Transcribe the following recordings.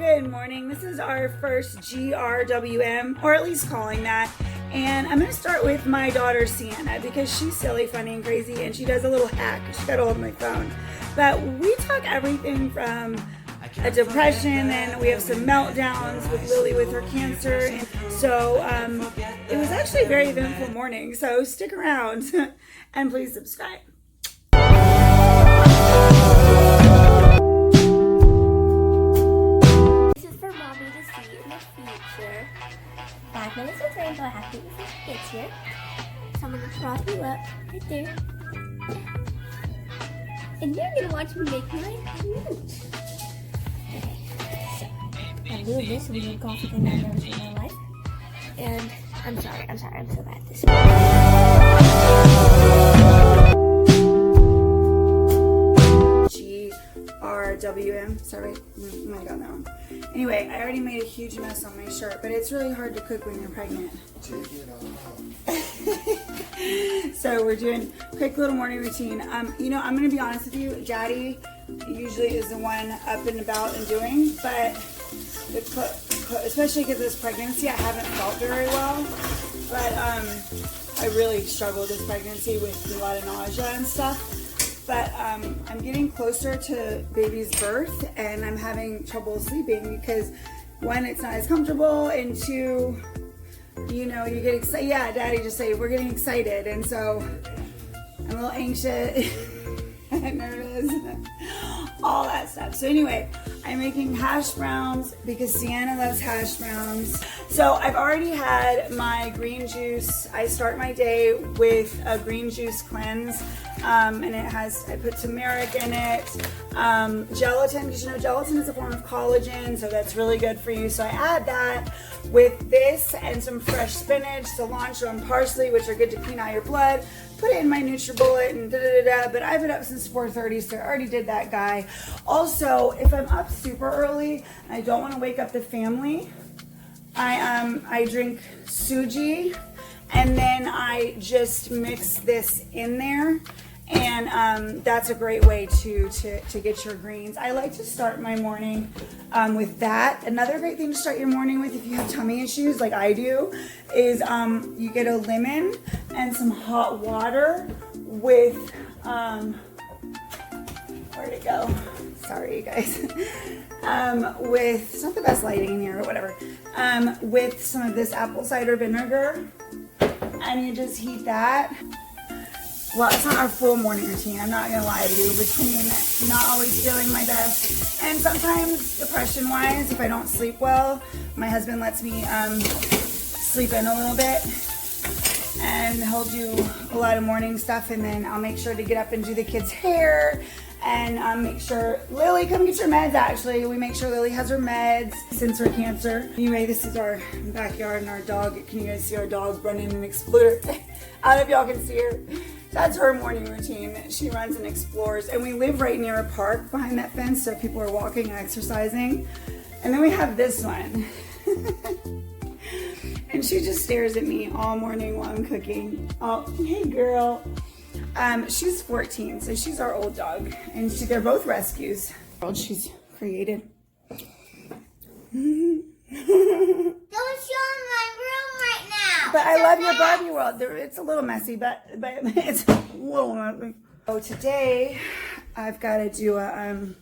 Good morning. This is our first GRWM, or at least calling that. And I'm going to start with my daughter Sienna because she's silly, funny, and crazy, and she does a little hack. She got a hold of my phone. But we talk everything from a depression, and we have some meltdowns with Lily with her cancer. And so it was actually a very eventful morning. So stick around and please subscribe. This is for mommy to see in the future. 5 minutes with rainbow happy before she gets here. So I'm gonna prop you up right there. And you're gonna watch me make my lunch. Okay, so I'm doing this so we don't coffee thing I've never seen in my life. And I'm sorry, I'm so bad at this. GRWM, sorry, I might have gotten that wrong. Anyway, I already made a huge mess on my shirt, but it's really hard to cook when you're pregnant. So we're doing a quick little morning routine. You know, I'm gonna be honest with you, Daddy usually is the one up and about and doing, but especially because this pregnancy, I haven't felt very well. But I really struggled this pregnancy with a lot of nausea and stuff. But I'm getting closer to baby's birth, and I'm having trouble sleeping because one, it's not as comfortable, and two, you know, you get excited. Yeah, Daddy just say we're getting excited, and so I'm a little anxious, nervous, all that stuff. So anyway, I'm making hash browns because Sienna loves hash browns. So I've already had my green juice. I start my day with a green juice cleanse, and it has, I put turmeric in it, gelatin, because you know gelatin is a form of collagen, so that's really good for you. So I add that with this and some fresh spinach, cilantro, and parsley, which are good to clean out your blood. Put it in my NutriBullet and but I've been up since 4:30, so I already did that guy. Also, if I'm up super early and I don't want to wake up the family, I drink suji, and then I just mix this in there, and that's a great way to get your greens. I like to start my morning with that. Another great thing to start your morning with if you have tummy issues like I do is you get a lemon and some hot water with where'd it go? Sorry, you guys. With, it's not the best lighting in here, but whatever. With some of this apple cider vinegar, and you just heat that. Well, it's not our full morning routine, I'm not gonna lie to you, between not always feeling my best, and sometimes depression-wise, if I don't sleep well, my husband lets me sleep in a little bit, and he'll do a lot of morning stuff, and then I'll make sure to get up and do the kids' hair, and make sure, Lily, come get your meds actually. We make sure Lily has her meds since her cancer. Anyway, this is our backyard and our dog. Can you guys see our dog running and explore? I don't know if y'all can see her. That's her morning routine. She runs and explores, and we live right near a park behind that fence, so people are walking and exercising. And then we have this one. And she just stares at me all morning while I'm cooking. Oh, hey girl. She's 14, so she's our old dog, and they're both rescues. She's created. Don't show my room right now. But I love your Barbie world. It's a little messy, but it's a little messy. So today, I've got to do a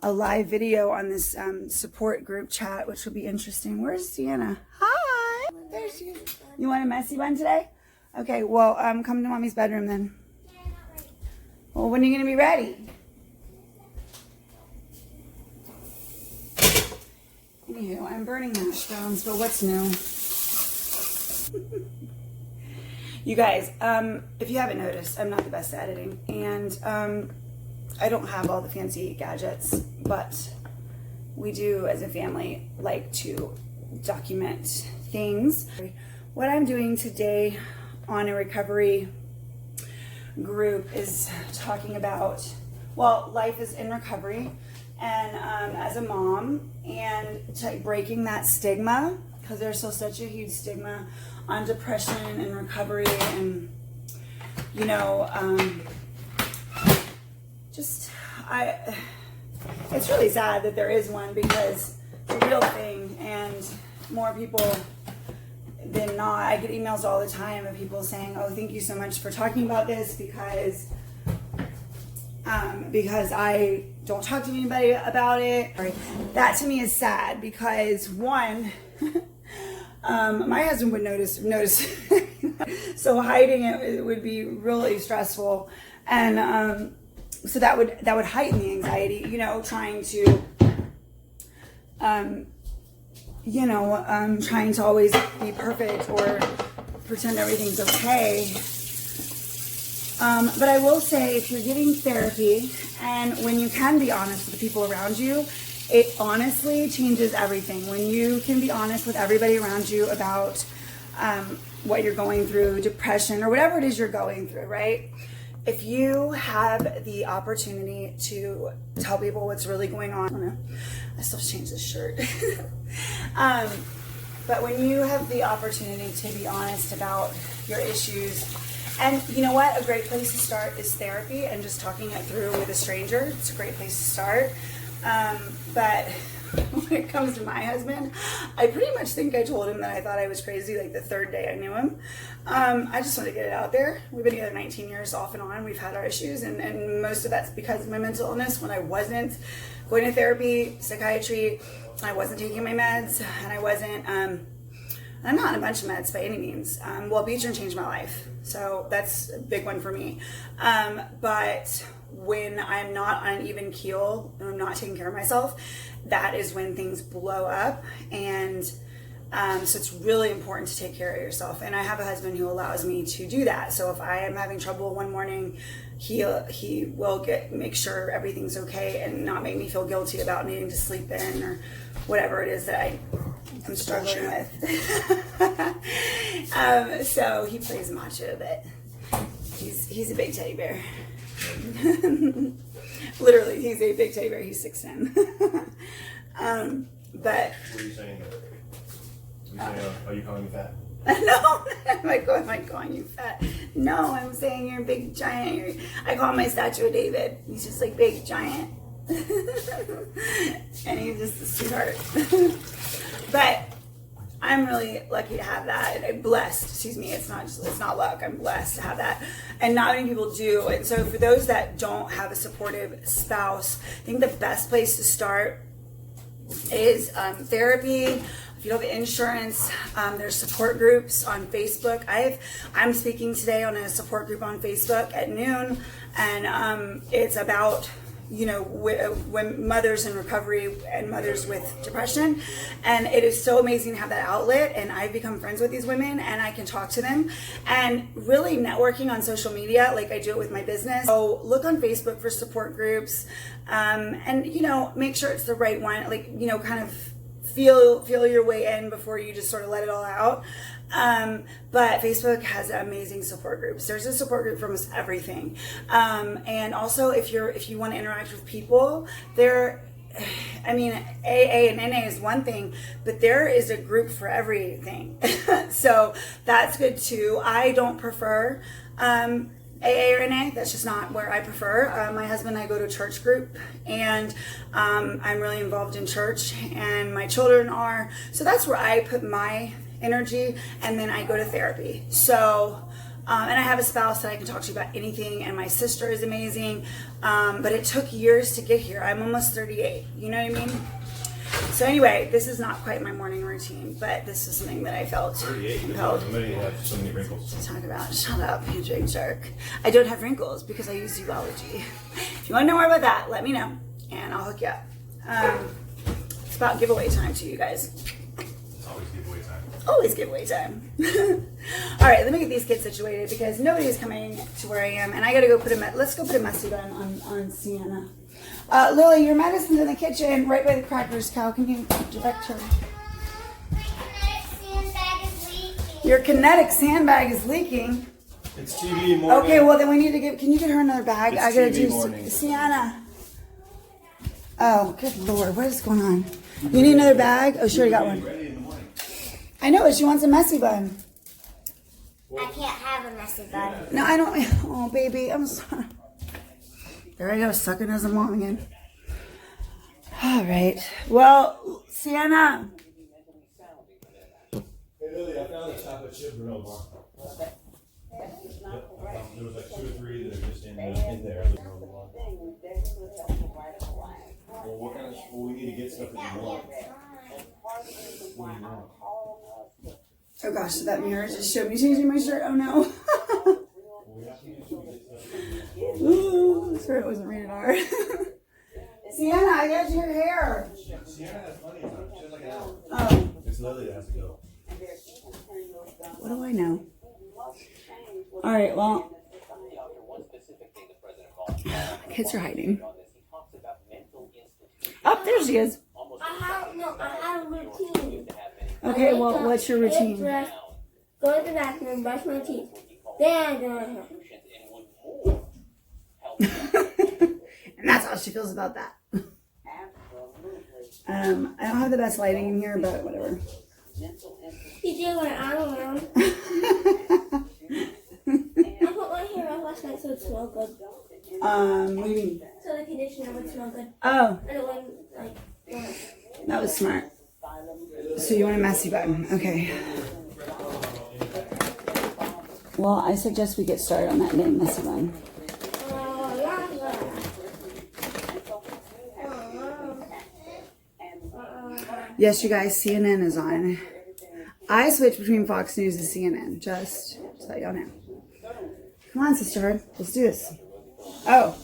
live video on this support group chat, which will be interesting. Where's Sienna? Hi. There she is. You want a messy one today? Okay, well, come to mommy's bedroom then. Yeah, I'm not ready. Well, when are you going to be ready? Anywho, I'm burning hash browns, but what's new? You guys, if you haven't noticed, I'm not the best at editing, and I don't have all the fancy gadgets, but we do, as a family, like to document things. What I'm doing today on a recovery group is talking about, well, life is in recovery, and as a mom, and breaking that stigma, because there's still such a huge stigma on depression and recovery, and you know, it's really sad that there is one, because it's a real thing, and more people than not, I get emails all the time of people saying, oh, thank you so much for talking about this, because I don't talk to anybody about it. That to me is sad, because one, my husband would notice so hiding it would be really stressful, and so that would heighten the anxiety, you know, trying to trying to always be perfect or pretend everything's okay. But I will say, if you're getting therapy, and when you can be honest with the people around you, it honestly changes everything. When you can be honest with everybody around you about what you're going through, depression, or whatever it is you're going through, right? If you have the opportunity to tell people what's really going on, I still have to change this shirt. But when you have the opportunity to be honest about your issues, and you know what, a great place to start is therapy and just talking it through with a stranger. It's a great place to start. But when it comes to my husband, I pretty much think I told him that I thought I was crazy like the third day I knew him. I just want to get it out there. We've been together 19 years off and on. We've had our issues, and most of that's because of my mental illness. When I wasn't going to therapy, psychiatry, I wasn't taking my meds, and I wasn't, I'm not on a bunch of meds by any means. Well, Beecher changed my life, so that's a big one for me. But when I'm not on an even keel and I'm not taking care of myself, that is when things blow up. And so it's really important to take care of yourself. And I have a husband who allows me to do that. So if I am having trouble one morning, he will make sure everything's okay and not make me feel guilty about needing to sleep in or whatever it is that I'm struggling with. So he plays macho, but he's a big teddy bear. Literally, he's a big teddy bear. He's 6'10". But what are you saying? Are you calling me fat? No, am I calling you fat? No, I'm saying you're a big giant. I call him my Statue of David. He's just like big giant, and he's just a sweetheart. But I'm really lucky to have that. I'm blessed. Excuse me. It's not luck. I'm blessed to have that, and not many people do. And so for those that don't have a supportive spouse, I think the best place to start is therapy. If you don't have insurance, there's support groups on Facebook. I'm speaking today on a support group on Facebook at noon, and it's about when mothers in recovery and mothers with depression, and it is so amazing to have that outlet. And I've become friends with these women, and I can talk to them, and really networking on social media like I do it with my business. So look on Facebook for support groups, and make sure it's the right one. Kind of feel your way in before you just sort of let it all out. But Facebook has amazing support groups. There's a support group for almost everything. And also if you want to interact with people, AA and NA is one thing, but there is a group for everything. So that's good too. I don't prefer AA or NA. That's just not where I prefer. My husband and I go to a church group, and I'm really involved in church, and my children are. So that's where I put my energy, and then I go to therapy. So, and I have a spouse that I can talk to about anything, and my sister is amazing. But it took years to get here. I'm almost 38. You know what I mean? So anyway, this is not quite my morning routine, but this is something that I felt 38. compelled Somebody have so many wrinkles. to talk about. Shut up, you big jerk. I don't have wrinkles because I use urology. If you want to know more about that, let me know, and I'll hook you up. It's about giveaway time to you guys. It's always giveaway time. Always giveaway time. All right, let me get these kids situated because nobody is coming to where I am, and I gotta go let's go put a mustard on Sienna. Lily, your medicine's in the kitchen right by the crackers. Cal, can you direct her? Your kinetic sandbag is leaking. It's TV morning. Okay, well then we need to can you get her another bag? It's I gotta TV do morning. Sienna. Oh, good Lord, what is going on? You need another bag? Oh, she already got one. Ready in the morning. I know, she wants a messy bun. I can't have a messy bun. No, I don't. Oh, baby, I'm sorry. There I go, sucking as a mom again. All right. Well, Sienna. Hey Lily, I found a chocolate chip grilled bar. There was like 2 or 3 that are just in there. Well, what kind of? Well, we need to get stuff that you want. What do you want? Oh gosh, that mirror just showed me changing my shirt. Oh no. Ooh, this shirt wasn't rated R. Sienna, I got your hair. Sienna has money on it. She has like an hour. Oh. It's Lily that has to go. What do I know? All right, well. Kids are hiding. Oh, there she is. I have a routine. Okay, well, what's your routine? Go to the bathroom, brush my teeth. Then I do my hair. And that's how she feels about that. I don't have the best lighting in here, but whatever. You do when I'm around. I put my hair up last night so it smelled good. What do you mean? So the conditioner would smell good. Oh, And it wouldn't, like, that was smart. So you want a messy bun? Okay. Well, I suggest we get started on that dang messy bun. Yes, you guys, CNN is on. I switch between Fox News and CNN, just so y'all know. Come on, sister, let's do this. Oh,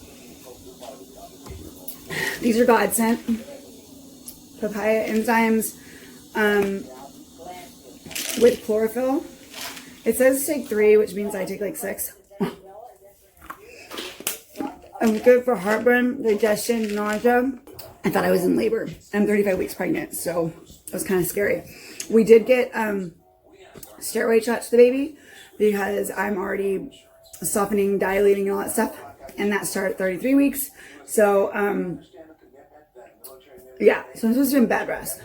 these are godsend. Papaya enzymes with chlorophyll. It says take 3, which means I take like 6. I'm good for heartburn, digestion, nausea. I thought I was in labor. I'm 35 weeks pregnant, so it was kind of scary. We did get steroid shots to the baby because I'm already softening, dilating, and all that stuff. And that started at 33 weeks. So, yeah, so I'm supposed to be in bed rest.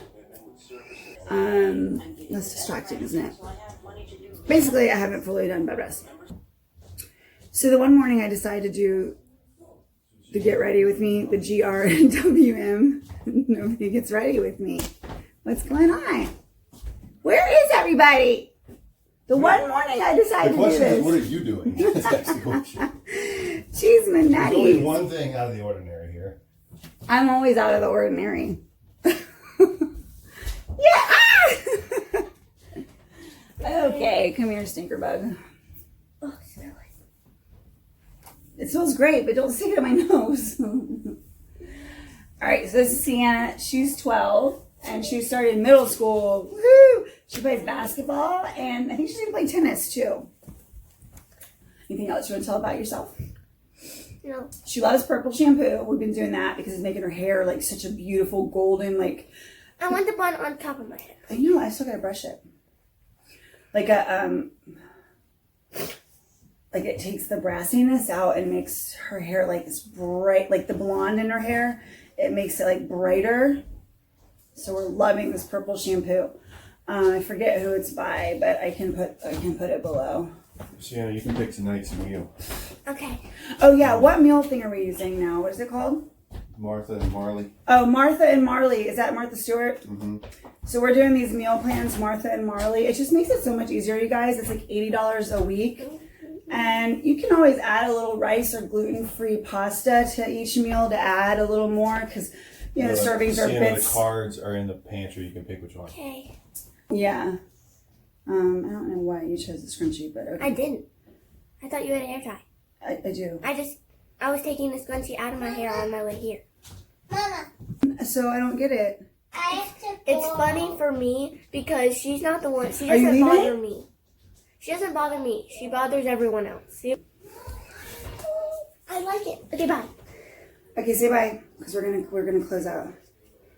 That's distracting, isn't it? Basically, I haven't fully done bed rest. So the one morning I decided to do the get ready with me, the GRWM. Nobody gets ready with me. What's going on? Where is everybody? The one morning I decided to do The question this. is, what are you doing? That's the question. Cheese and There's only nutties. one thing out of the ordinary here. I'm always out of the ordinary. Yeah. Okay, come here, stinker bug. oh, smell it. It smells great, but don't stick it in my nose. All right, so this is Sienna. She's 12, and she started middle school. Woo! She plays basketball, and I think she's going to play tennis, too. Anything else you want to tell about yourself? No. She loves purple shampoo. We've been doing that because it's making her hair, like, such a beautiful golden, like... I want the bun on top of my head. I know, I still got to brush it. Like a, like it takes the brassiness out and makes her hair like this bright, like the blonde in her hair. It makes it like brighter. So we're loving this purple shampoo. I forget who it's by, but I can put it below. Sienna, you can pick tonight's meal. Okay. Oh yeah, what meal thing are we using now? What is it called? Martha and Marley. Oh, Martha and Marley. Is that Martha Stewart? Mm-hmm. So we're doing these meal plans, Martha and Marley. It just makes it so much easier, you guys. It's like $80 a week. And you can always add a little rice or gluten-free pasta to each meal to add a little more because, you know, the servings are Sienna, bits. the cards are in the pantry. You can pick which one. Okay. Yeah. I don't know why you chose the scrunchie, but okay. I didn't. I thought you had a hair tie. I do. I was taking the scrunchie out of my hair on my way here. Mama. So I don't get it. It's funny for me because she's not the one. She Are you doesn't leaving? bother me. She doesn't bother me. She bothers everyone else. See? I like it. Okay, bye. Okay, say bye because we're gonna close out.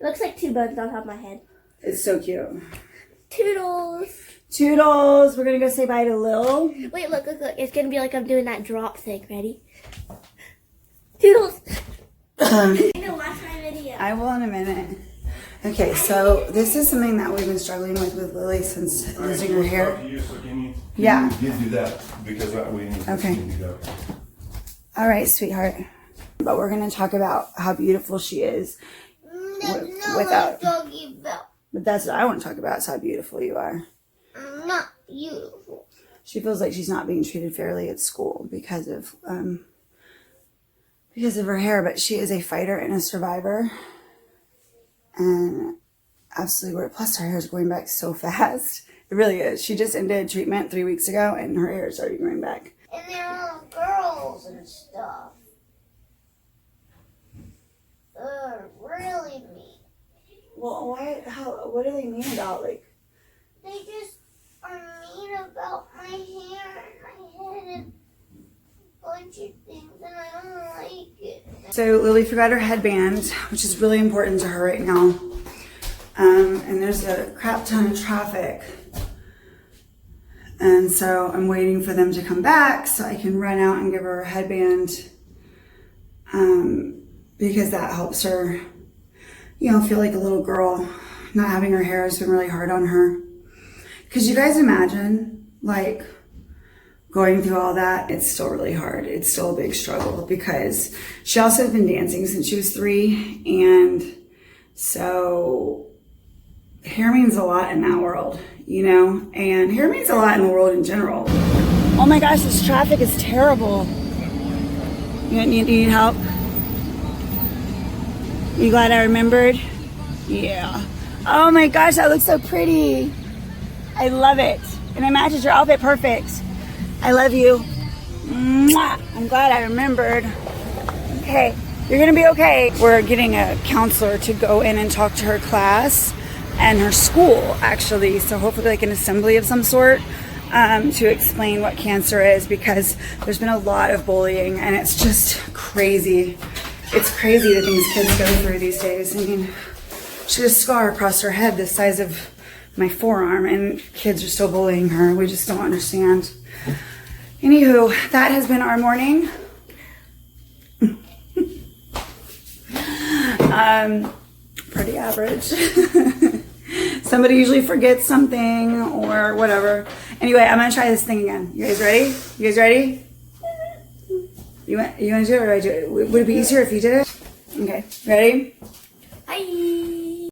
It looks like 2 buns on top of my head. It's so cute. Toodles. Toodles. We're gonna go say bye to Lil. Wait, look. It's gonna be like I'm doing that drop thing. Ready? Toodles. I'm gonna watch my video. I will in a minute. Okay, so this is something that we've been struggling with Lily since losing her hair. Yeah. You do that because we need Okay. to go. All right, sweetheart. But we're going to talk about how beautiful she is. without. Talking about. But that's what I want to talk about, is how beautiful you are. I'm not beautiful. She feels like she's not being treated fairly at school because of her hair, but she is a fighter and a survivor. And absolutely, plus her hair is growing back so fast. It really is. She just ended treatment 3 weeks ago, and her hair is already growing back. And they're all girls and stuff. Really mean. Well, why? How? What do they mean about, like? They just are mean about my hair and my head and a bunch of things, and I don't like it. So Lily forgot her headband, which is really important to her right now. And there's a crap ton of traffic. And so I'm waiting for them to come back so I can run out and give her a headband. Because that helps her, feel like a little girl. Not having her hair has been really hard on her. Could you guys imagine, like, going through all that? It's still really hard. It's still a big struggle because she also has been dancing since she was 3. And so hair means a lot in that world, and hair means a lot in the world in general. Oh my gosh, this traffic is terrible. You need help? You glad I remembered? Yeah. Oh my gosh, that looks so pretty. I love it. And it matches your outfit perfect. I love you. Mwah. I'm glad I remembered. Okay, you're gonna be okay. We're getting a counselor to go in and talk to her class and her school, actually. So hopefully like an assembly of some sort to explain what cancer is, because there's been a lot of bullying and it's just crazy. It's crazy the things kids go through these days. I mean, she has a scar across her head the size of my forearm, and kids are still bullying her. We just don't understand. Anywho, that has been our morning. Pretty average. Somebody usually forgets something or whatever. Anyway, I'm gonna try this thing again. You guys ready? You guys ready? You want to do it or do I do it? Would it be easier if you did it? Okay, ready? Hi.